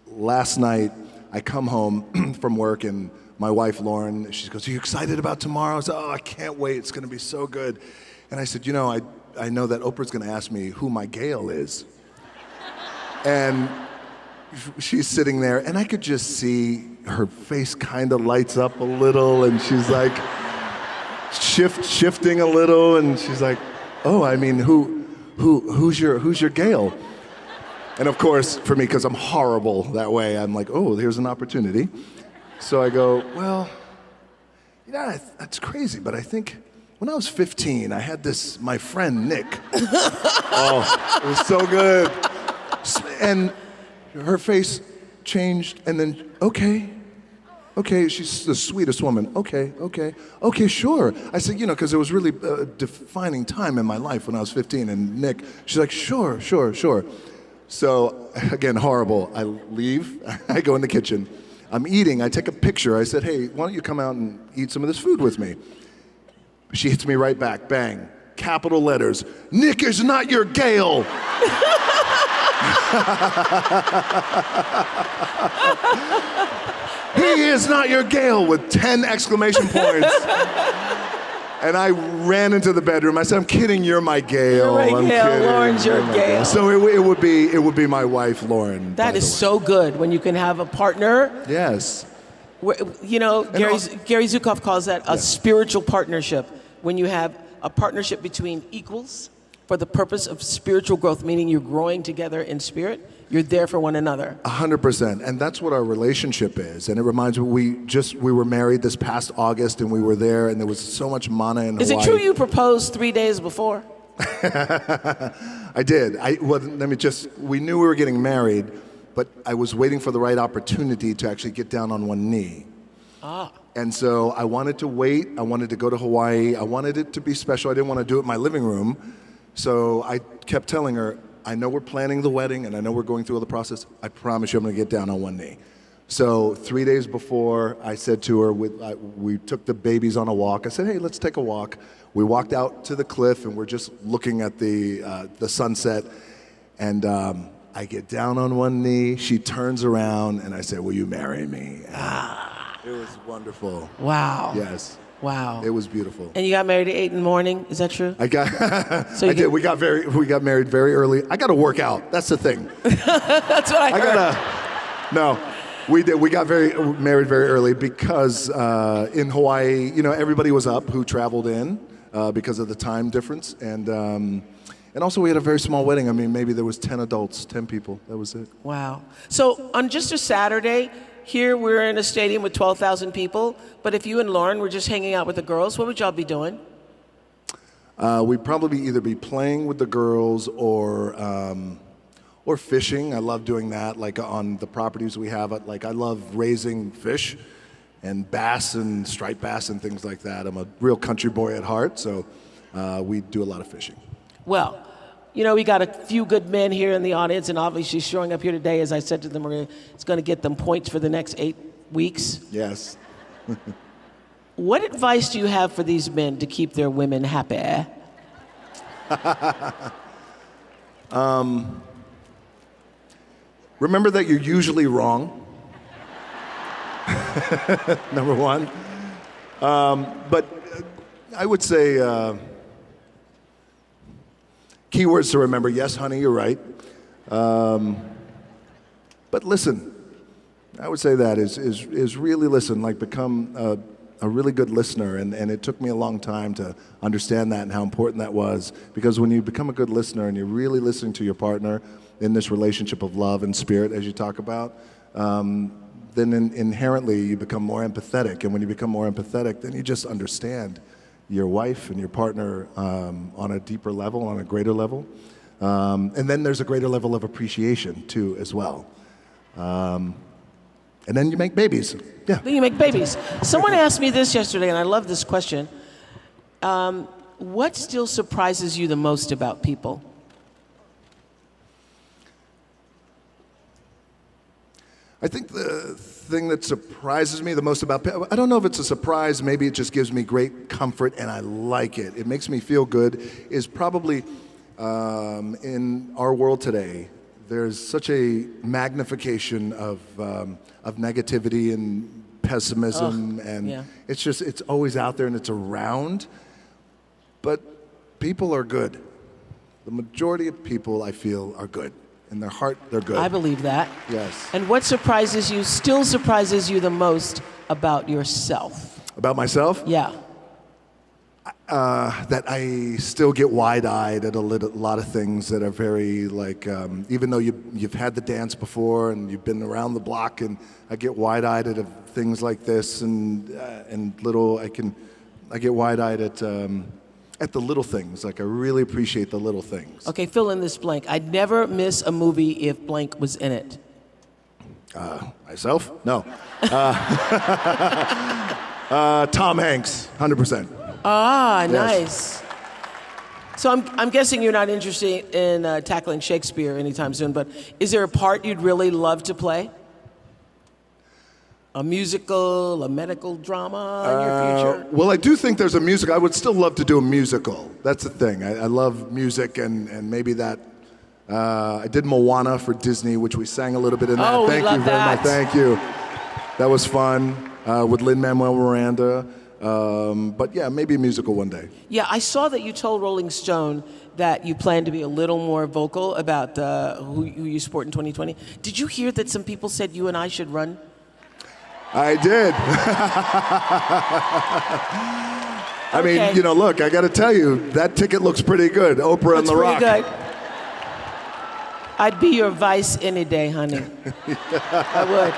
last night I come home from work, and my wife Lauren, she goes, "Are you excited about tomorrow?" I said, "Oh, I can't wait. It's going to be so good." And I said, "You know, I know that Oprah's going to ask me who my Gail is," and she's sitting there, and I could just see her face kind of lights up a little, and she's like shifting a little, and she's like, "Oh, I mean, who's your Gail?" And of course, for me, because I'm horrible that way, I'm like, "Oh, here's an opportunity." So I go, "Well, you know, that's crazy, but I think when I was 15, I had my friend Nick." Oh, it was so good. And her face changed, and then, okay, she's the sweetest woman. Okay, sure. I said, you know, because it was really a defining time in my life when I was 15, and Nick, she's like, sure. So, again, horrible. I leave, I go in the kitchen. I'm eating, I take a picture. I said, hey, why don't you come out and eat some of this food with me? She hits me right back, bang, capital letters, "Nick is not your Gail." "He is not your Gail," with 10 exclamation points. And I ran into the bedroom. I said, "I'm kidding, you're my Gail." You're my Gail. Lauren's your Gail. So it would be my wife, Lauren. That is so good when you can have a partner. Yes. You know, Gary Zukav calls that a spiritual partnership. When you have a partnership between equals for the purpose of spiritual growth, meaning you're growing together in spirit, you're there for one another. 100%, and that's what our relationship is. And it reminds me, we were married this past August, and we were there, and there was so much manna in Hawaii. Is it true you proposed 3 days before? I did. We knew we were getting married, but I was waiting for the right opportunity to actually get down on one knee. And so I wanted to wait. I wanted to go to Hawaii. I wanted it to be special. I didn't want to do it in my living room. So I kept telling her, I know we're planning the wedding, and I know we're going through all the process. I promise you I'm going to get down on one knee. So 3 days before, I said to her, we took the babies on a walk. I said, hey, let's take a walk. We walked out to the cliff, and we're just looking at the sunset. And I get down on one knee. She turns around, and I said, will you marry me? It was wonderful. Wow. Yes. Wow. It was beautiful. And you got married at 8 in the morning, is that true? I did. We got married very early. I got to work out. That's the thing. That's what I heard. No, we did. We got married very early because in Hawaii, you know, everybody was up who traveled in because of the time difference. And also we had a very small wedding. I mean, maybe there was 10 adults, 10 people. That was it. Wow. So on just a Saturday, here we're in a stadium with 12,000 people, but if you and Lauren were just hanging out with the girls, what would y'all be doing? We'd probably either be playing with the girls or fishing. I love doing that, like on the properties we have. Like I love raising fish and bass and striped bass and things like that. I'm a real country boy at heart, so we do a lot of fishing. Well, you know, we got a few good men here in the audience, and obviously showing up here today, as I said to them, it's going to get them points for the next 8 weeks. Yes. What advice do you have for these men to keep their women happy? Remember that you're usually wrong. Number one. But I would say keywords to remember. Yes, honey, you're right. But listen. I would say that is really listen, like become a really good listener. And it took me a long time to understand that and how important that was. Because when you become a good listener and you're really listening to your partner in this relationship of love and spirit, as you talk about, then inherently you become more empathetic. And when you become more empathetic, then you just understand your wife and your partner on a deeper level, on a greater level. And then there's a greater level of appreciation too as well. And then you make babies. Yeah. Then you make babies. Someone asked me this yesterday, and I love this question. What still surprises you the most about people? I think the thing that surprises me the most about people, I don't know if it's a surprise, maybe it just gives me great comfort and I like it. It makes me feel good, is probably in our world today, there's such a magnification of negativity and pessimism, it's always out there and it's around, but people are good. The majority of people, I feel, are good. In their heart, they're good. I believe that. Yes. And what still surprises you the most about yourself? About myself? Yeah. That I still get wide-eyed at a lot of things that are very even though you've had the dance before and you've been around the block, and I get wide-eyed at things like this and I get wide-eyed at the little things. Like, I really appreciate the little things. Okay, fill in this blank. I'd never miss a movie if blank was in it. Myself? No. Tom Hanks, 100%. Ah, Yes. Nice. So I'm guessing you're not interested in tackling Shakespeare anytime soon, but is there a part you'd really love to play? A musical, a medical drama in your future? Well, I do think there's a musical. I would still love to do a musical. That's the thing. I love music, and maybe that. I did Moana for Disney, which we sang a little bit in that. Oh, Thank we love you very that. much. Thank you. That was fun with Lin-Manuel Miranda. But yeah, maybe a musical one day. Yeah, I saw that you told Rolling Stone that you plan to be a little more vocal about who you support in 2020. Did you hear that some people said you and I should run? I did. I mean, look, I got to tell you, that ticket looks pretty good. Oprah and The Rock. Pretty good. I'd be your vice any day, honey. I would.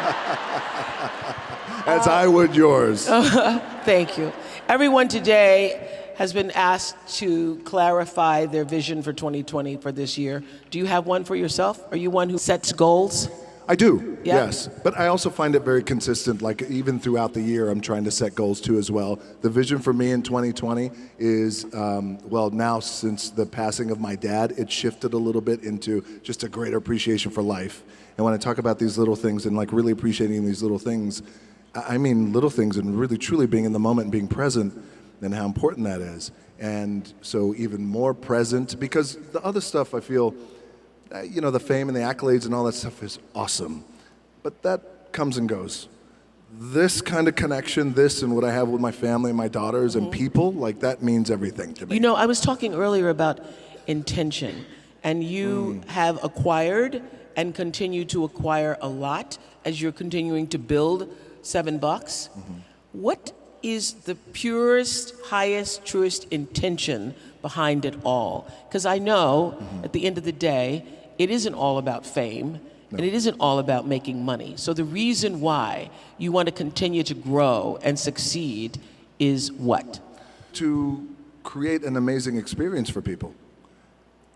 As I would yours. Thank you. Everyone today has been asked to clarify their vision for 2020 for this year. Do you have one for yourself? Are you one who sets goals? I do, Yeah. yes. But I also find it very consistent. Like, even throughout the year, I'm trying to set goals too as well. The vision for me in 2020 is, now since the passing of my dad, it shifted a little bit into just a greater appreciation for life. And when I talk about these little things and really appreciating these little things, I mean little things and really truly being in the moment and being present, and how important that is. And so even more present, because the other stuff I feel, the fame and the accolades and all that stuff is awesome, but that comes and goes. This kind of connection, this and what I have with my family and my daughters and people, that means everything to me. I was talking earlier about intention, and you have acquired and continue to acquire a lot as you're continuing to build $7. What is the purest, highest, truest intention behind it all? Because I know at the end of the day, it isn't all about fame, and it isn't all about making money. So the reason why you want to continue to grow and succeed is what? To create an amazing experience for people.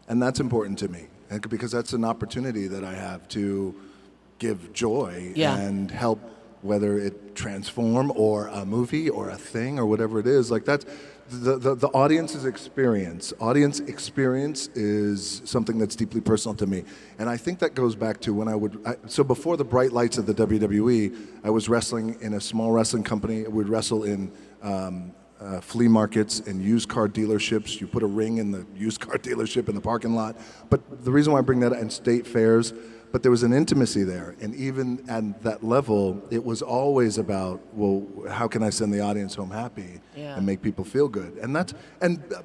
And that's important to me, because that's an opportunity that I have to give joy and help, whether it transform or a movie or a thing or whatever it is. That's the audience's experience. Audience experience is something that's deeply personal to me. And I think that goes back to when so before the bright lights of the WWE, I was wrestling in a small wrestling company. We'd wrestle in flea markets and used car dealerships. You put a ring in the used car dealership in the parking lot. But the reason why I bring that up, and state fairs, but there was an intimacy there. And even at that level, it was always about, well, how can I send the audience home happy and make people feel good? And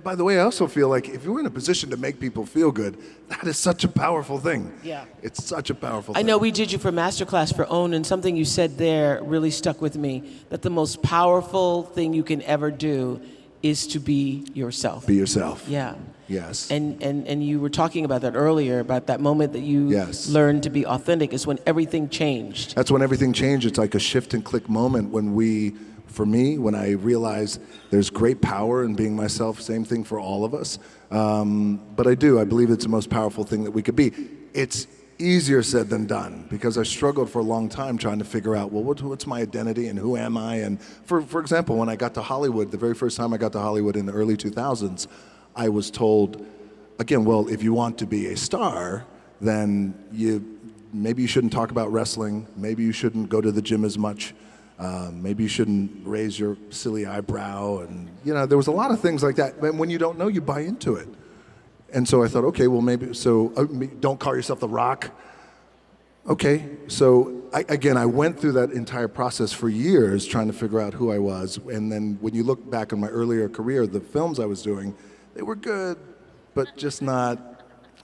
by the way, I also feel like if you're in a position to make people feel good, that is such a powerful thing. Yeah. It's such a powerful thing. I know we did you for Masterclass for OWN, and something you said there really stuck with me, that the most powerful thing you can ever do is to be yourself. Be yourself. Yeah. Yes. And you were talking about that earlier, about that moment that you learned to be authentic, is when everything changed. That's when everything changed. It's like a shift and click moment when I realized there's great power in being myself. Same thing for all of us. But I believe it's the most powerful thing that we could be. It's easier said than done because I struggled for a long time trying to figure out, well, what's my identity and who am I? And for example, when I got to Hollywood, the very first time I got to Hollywood in the early 2000s, I was told, again, well, if you want to be a star, then maybe you shouldn't talk about wrestling, maybe you shouldn't go to the gym as much, maybe you shouldn't raise your silly eyebrow, and there was a lot of things like that. And when you don't know, you buy into it. And so I thought, okay, well maybe, so don't call yourself The Rock. Okay, so I went through that entire process for years trying to figure out who I was. And then when you look back on my earlier career, the films I was doing, they were good, but just not,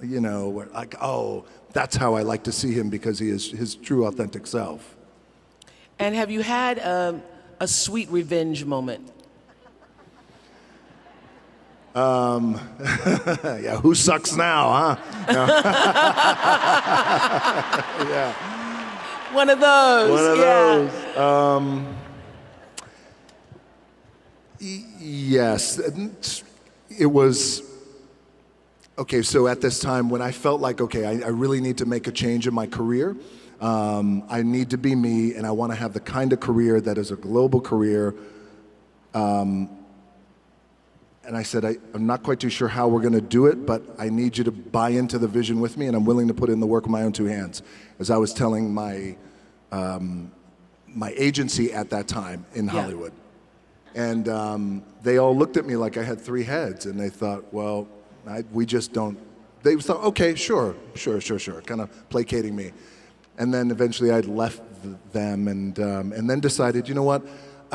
like, oh, that's how I like to see him because he is his true authentic self. And have you had a sweet revenge moment? Yeah, who sucks now, huh? Yeah. One of those. One of yeah. those. Yes, it was. Okay, so at this time when I felt like, okay, I really need to make a change in my career. I need to be me, and I want to have the kind of career that is a global career. And I said, I'm not quite too sure how we're going to do it, but I need you to buy into the vision with me, and I'm willing to put in the work with my own two hands. As I was telling my agency at that time in Hollywood. And they all looked at me like I had three heads, and they thought, well, we just don't. They thought, okay, sure, kind of placating me. And then eventually I left them and then decided, you know what?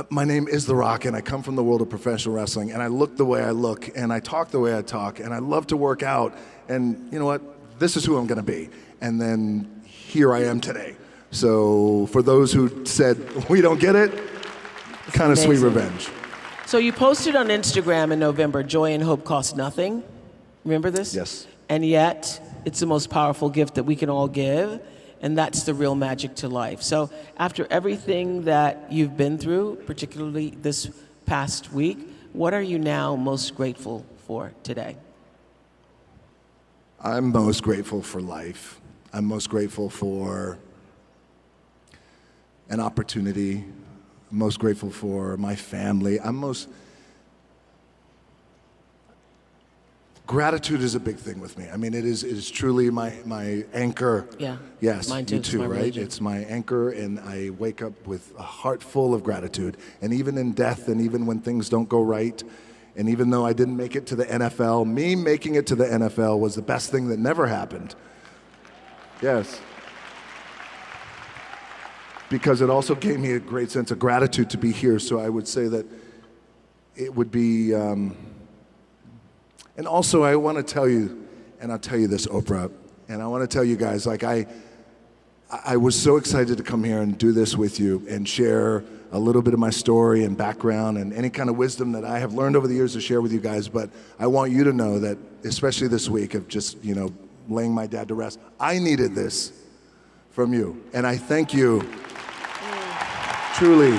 My name is The Rock, and I come from the world of professional wrestling, and I look the way I look, and I talk the way I talk, and I love to work out, and you know what? This is who I'm going to be. And then here I am today. So for those who said, we don't get it, kind of sweet revenge. So you posted on Instagram in November, joy and hope cost nothing. Remember this? Yes. And yet, it's the most powerful gift that we can all give. And that's the real magic to life. So after everything that you've been through, particularly this past week, what are you now most grateful for today? I'm most grateful for life. I'm most grateful for an opportunity. I'm most grateful for my family. Gratitude is a big thing with me. I mean, it is truly my anchor. Yeah. Yes, mine too. you too, it's right? religion. It's my anchor, and I wake up with a heart full of gratitude. And even in death, and even when things don't go right, and even though I didn't make it to the NFL, me making it to the NFL was the best thing that never happened. Yes. Because it also gave me a great sense of gratitude to be here. So I would say that it would be. And also, I want to tell you, and I'll tell you this, Oprah, and I want to tell you guys, like I was so excited to come here and do this with you and share a little bit of my story and background and any kind of wisdom that I have learned over the years to share with you guys. But I want you to know that, especially this week of just, laying my dad to rest, I needed this from you. And I thank you, truly.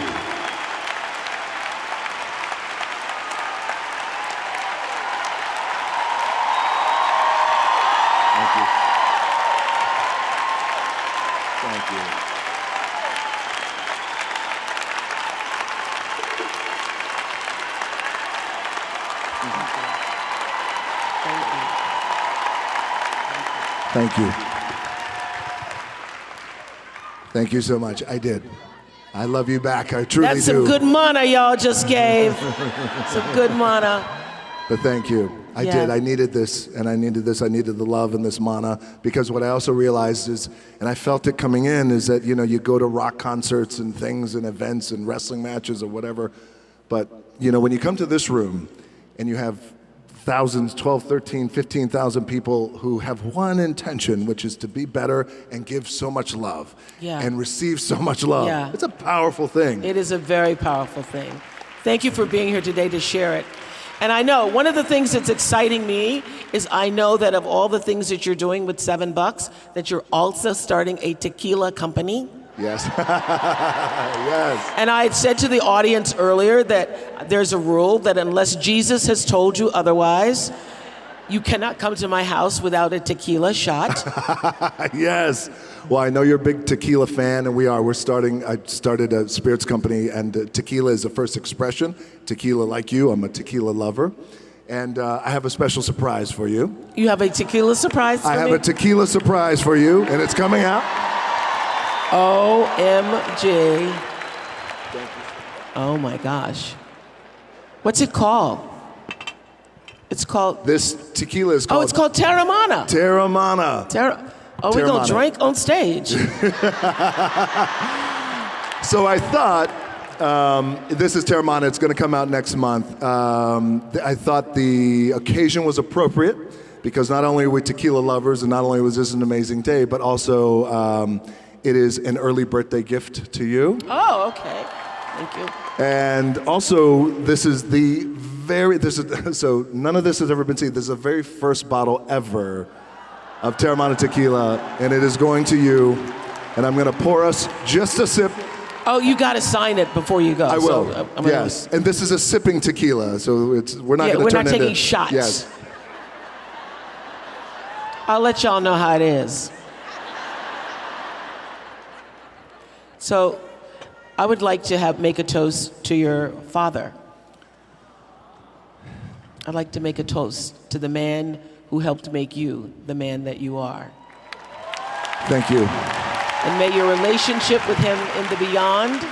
Thank you. Thank you so much. I did. I love you back. I truly do. That's some good mana y'all just gave. Some good mana. But thank you. I did. I needed this, and I needed this. I needed the love and this mana, because what I also realized is, and I felt it coming in, is that, you go to rock concerts and things and events and wrestling matches or whatever, but, when you come to this room and you have thousands, 12, 13, 15,000 people who have one intention, which is to be better and give so much love and receive so much love. Yeah. It's a powerful thing. It is a very powerful thing. Thank you for being here today to share it. And I know one of the things that's exciting me is I know that of all the things that you're doing with $7, that you're also starting a tequila company. Yes. Yes. And I had said to the audience earlier that there's a rule that unless Jesus has told you otherwise, you cannot come to my house without a tequila shot. Yes. Well, I know you're a big tequila fan, and we are. I started a spirits company, and tequila is the first expression. Tequila, like you, I'm a tequila lover. And I have a special surprise for you. You have a tequila surprise for me? I have a tequila surprise for you, and it's coming out. OMG. Oh my gosh. What's it called? It's called... This tequila is called... Oh, it's called Terramana. Terramana. Oh, we're going to drink on stage. So I thought, this is Terramana. It's going to come out next month. I thought the occasion was appropriate because not only are we tequila lovers and not only was this an amazing day, but also it is an early birthday gift to you. Oh, okay. Thank you. And also, this is so none of this has ever been seen. This is the very first bottle ever of Terramana tequila, and it is going to you. And I'm going to pour us just a sip. Oh, you got to sign it before you go. I will. So, yes. And this is a sipping tequila, so we're not going to turn we're not taking into, shots. Yes. I'll let y'all know how it is. So, I would like to make a toast to your father. I'd like to make a toast to the man who helped make you the man that you are. Thank you. And may your relationship with him in the beyond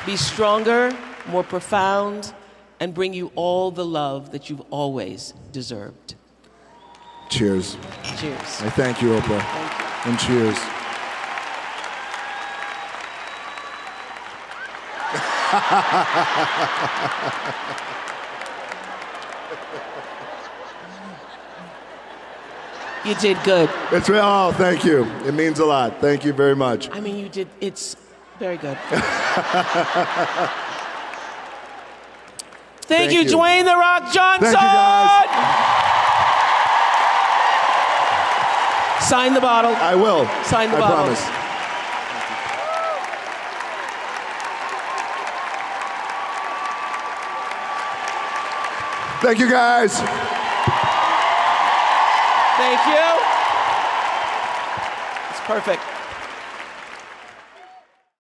be stronger, more profound, and bring you all the love that you've always deserved. Cheers. Cheers. I thank you, Oprah. Thank you. And cheers. You did good. It's real. Oh, thank you. It means a lot. Thank you very much. I mean, you did. It's very good. Thank you, Dwayne "The Rock" Johnson. Thank you, guys. Sign the bottle. I will. Sign the bottle. I promise. Thank you, guys. Thank you. It's perfect.